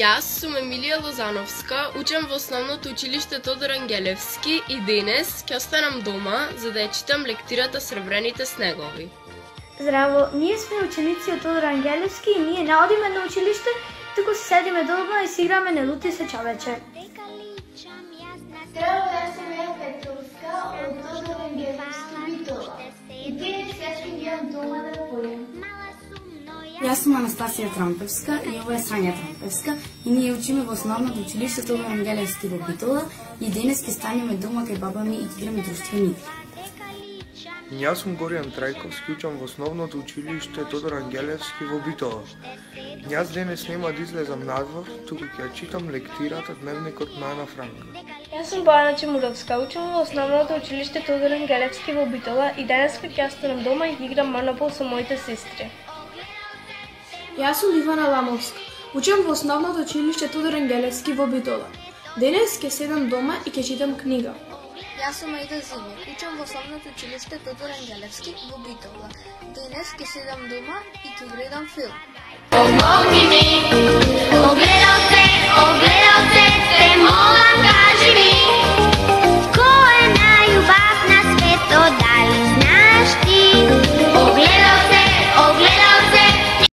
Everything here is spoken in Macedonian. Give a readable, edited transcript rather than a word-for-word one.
Јас сум Емилија Лозановска, учам во основното училиште Тодор Ангелевски и денес ќе останам дома за да ја читам лектирата Сребрените снегови. Здраво, ние сме ученици од Тодор Ангелевски и ние не одиме на училиште, туку се седиме дома и си играме на лути се чавече. Здраво, јас сум Ева Петровска од Тодор Ангелевски Битола. И денес јас ќе идам дома да појам. Јас сум Анастасија Трампевска и ова е Сања Трампевска и ние учиме во основното училиште Тодор Ангелевски во Битола и денес ќе станеме дома кај баба ми и ќе играме друштвени игри. Јас сум Горијан Трајковски, учам во основното училиште Тодор Ангелевски во Битола. Јас денес нема да излезам надвор, туку ќе читам лектирата Дневникот на Ана Франк. Јас сум Бојана Чемуровска, учам во основното училиште Тодор Ангелевски во Битола и денес ќе останам дома и ќе играм Монопол со моите сестри. Јас сум Ивана Ламовска. Учам во основното училиште Тодор Ангелевски во Битола. Денес ќе седам дома и ќе читам книга. Јас сум Аида Зимир. Учам во основното училиште Тодор Ангелевски во Битола. Денес ќе седам дома и ќе гледам филм.